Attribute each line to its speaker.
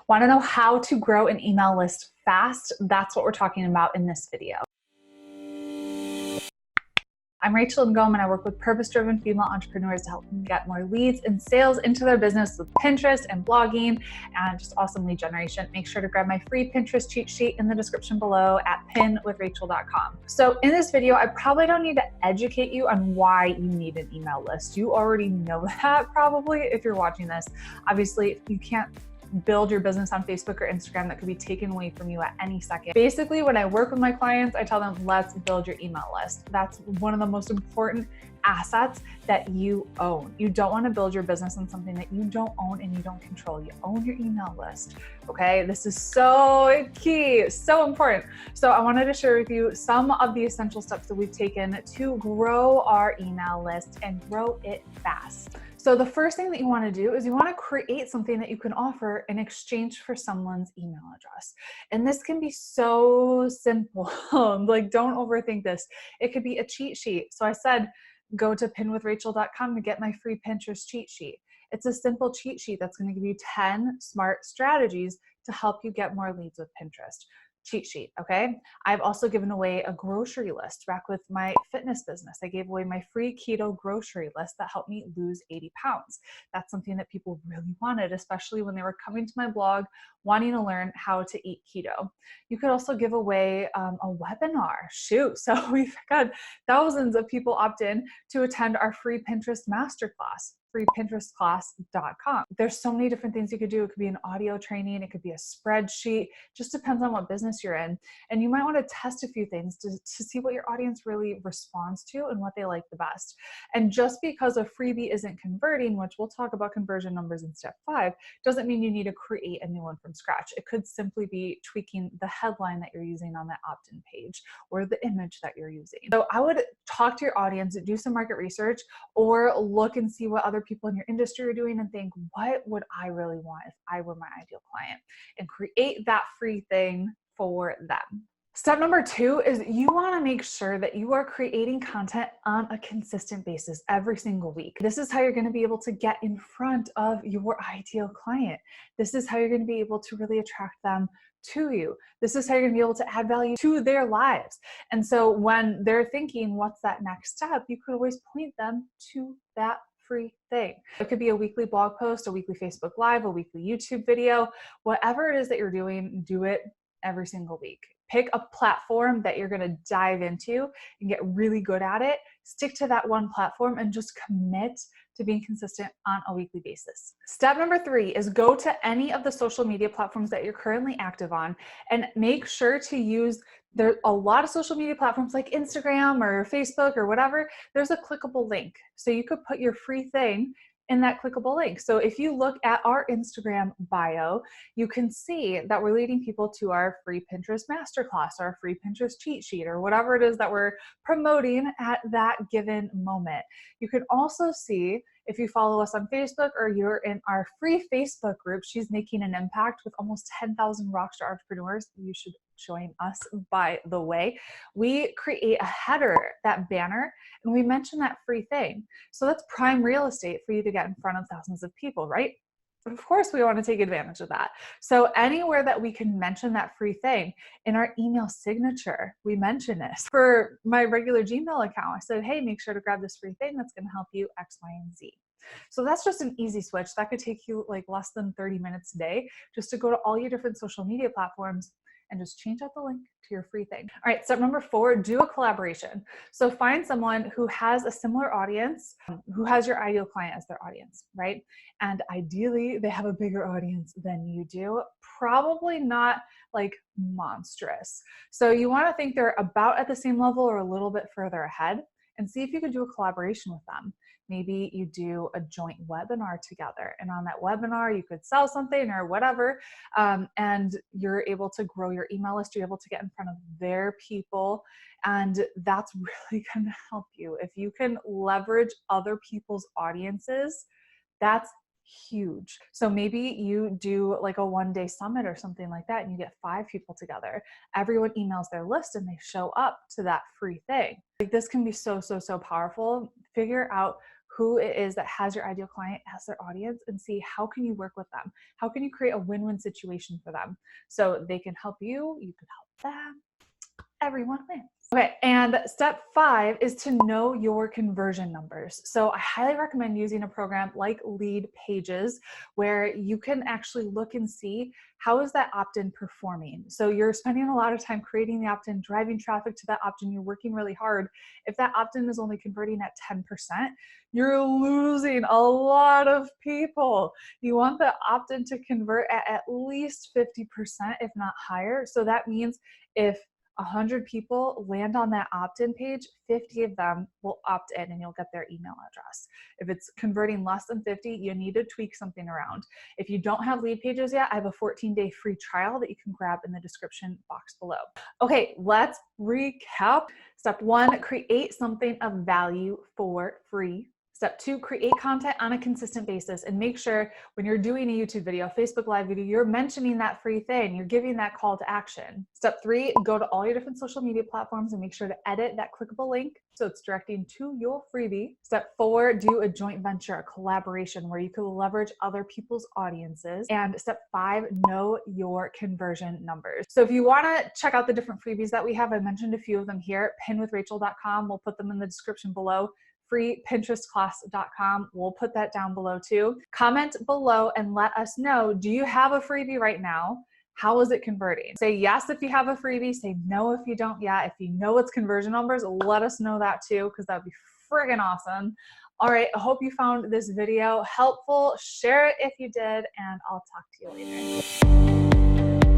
Speaker 1: Want to know how to grow an email list fast? That's what we're talking about in this video. I'm Rachel Ngom, and I work with purpose-driven female entrepreneurs to help them get more leads and sales into their business with Pinterest and blogging and just awesome lead generation. Make sure to grab my free Pinterest cheat sheet in the description below at pinwithrachel.com. So in this video, I probably don't need to educate you on why you need an email list. You already know that probably if you're watching this. Obviously, you can't build your business on Facebook or Instagram. That could be taken away from you at any second. Basically, when I work with my clients, I tell them, let's build your email list. That's one of the most important assets that you own. You don't want to build your business on something that you don't own and you don't control. You own your email list. Okay, this is so key, so important. So I wanted to share with you some of the essential steps that we've taken to grow our email list and grow it fast. So the first thing that you want to do is you want to create something that you can offer in exchange for someone's email address. And this can be so simple. Like, don't overthink this. It could be a cheat sheet. So I said, go to pinwithrachel.com to get my free Pinterest cheat sheet. It's a simple cheat sheet that's going to give you 10 smart strategies to help you get more leads with Pinterest. Cheat sheet, okay? I've also given away a grocery list back with my fitness business. I gave away my free keto grocery list that helped me lose 80 pounds. That's something that people really wanted, especially when they were coming to my blog wanting to learn how to eat keto. You could also give away a webinar. Shoot, so we've got thousands of people opt in to attend our free Pinterest masterclass. freepinterestclass.com. There's so many different things you could do. It could be an audio training. It could be a spreadsheet. Just depends on what business you're in. And you might want to test a few things to see what your audience really responds to and what they like the best. And just because a freebie isn't converting, which we'll talk about conversion numbers in step 5, doesn't mean you need to create a new one from scratch. It could simply be tweaking the headline that you're using on that opt-in page or the image that you're using. So I would talk to your audience, do some market research, or look and see what other people in your industry are doing and think, what would I really want if I were my ideal client? And create that free thing for them. Step number 2 is you want to make sure that you are creating content on a consistent basis every single week. This is how you're going to be able to get in front of your ideal client. This is how you're going to be able to really attract them to you. This is how you're going to be able to add value to their lives. And so when they're thinking, what's that next step? You could always point them to that free thing. It could be a weekly blog post, a weekly Facebook Live, a weekly YouTube video, whatever it is that you're doing, do it every single week. Pick a platform that you're going to dive into and get really good at it. Stick to that one platform and just commit to being consistent on a weekly basis. Step number 3 is go to any of the social media platforms that you're currently active on and make sure to use, there are a lot of social media platforms like Instagram or Facebook or whatever, there's a clickable link. So you could put your free thing in that clickable link. So if you look at our Instagram bio, you can see that we're leading people to our free Pinterest masterclass, our free Pinterest cheat sheet, or whatever it is that we're promoting at that given moment. You can also see, if you follow us on Facebook or you're in our free Facebook group, She's Making an Impact, with almost 10,000 rockstar entrepreneurs. You should join us, by the way. We create a header, that banner, and we mention that free thing. So that's prime real estate for you to get in front of thousands of people, right? Of course, we want to take advantage of that. So anywhere that we can mention that free thing, in our email signature, we mention this. For my regular Gmail account, I said, hey, make sure to grab this free thing that's going to help you X, Y, and Z. So that's just an easy switch. That could take you like less than 30 minutes a day just to go to all your different social media platforms and just change out the link to your free thing. All right, step number 4, do a collaboration. So find someone who has a similar audience, who has your ideal client as their audience, right? And ideally, they have a bigger audience than you do, probably not like monstrous. So you wanna think they're about at the same level or a little bit further ahead, and see if you can do a collaboration with them. Maybe you do a joint webinar together, and on that webinar, you could sell something or whatever, and you're able to grow your email list. You're able to get in front of their people, and that's really going to help you. If you can leverage other people's audiences, that's huge. So maybe you do like a 1-day summit or something like that, and you get 5 people together. Everyone emails their list and they show up to that free thing. Like, this can be so, so, so powerful. Figure out who it is that has your ideal client as their audience and see how can you work with them? How can you create a win-win situation for them? So they can help you, you can help them, everyone wins. Okay, and step 5 is to know your conversion numbers. So I highly recommend using a program like Lead Pages, where you can actually look and see how is that opt-in performing. So you're spending a lot of time creating the opt-in, driving traffic to that opt-in, you're working really hard. If that opt-in is only converting at 10%, you're losing a lot of people. You want the opt-in to convert at least 50%, if not higher. So that means if 100 people land on that opt-in page, 50 of them will opt in and you'll get their email address. If it's converting less than 50, you need to tweak something around. If you don't have Lead Pages yet, I have a 14-day free trial that you can grab in the description box below. Okay, let's recap. Step 1, create something of value for free. Step 2, create content on a consistent basis and make sure when you're doing a YouTube video, Facebook Live video, you're mentioning that free thing, you're giving that call to action. Step 3, go to all your different social media platforms and make sure to edit that clickable link so it's directing to your freebie. Step 4, do a joint venture, a collaboration where you can leverage other people's audiences. And step 5, know your conversion numbers. So if you wanna check out the different freebies that we have, I mentioned a few of them here, pinwithrachel.com, we'll put them in the description below. freepinterestclass.com. We'll put that down below too. Comment below and let us know, do you have a freebie right now? How is it converting? Say yes if you have a freebie, say no if you don't yet. If you know its conversion numbers, let us know that too, because that'd be friggin' awesome. All right, I hope you found this video helpful. Share it if you did, and I'll talk to you later.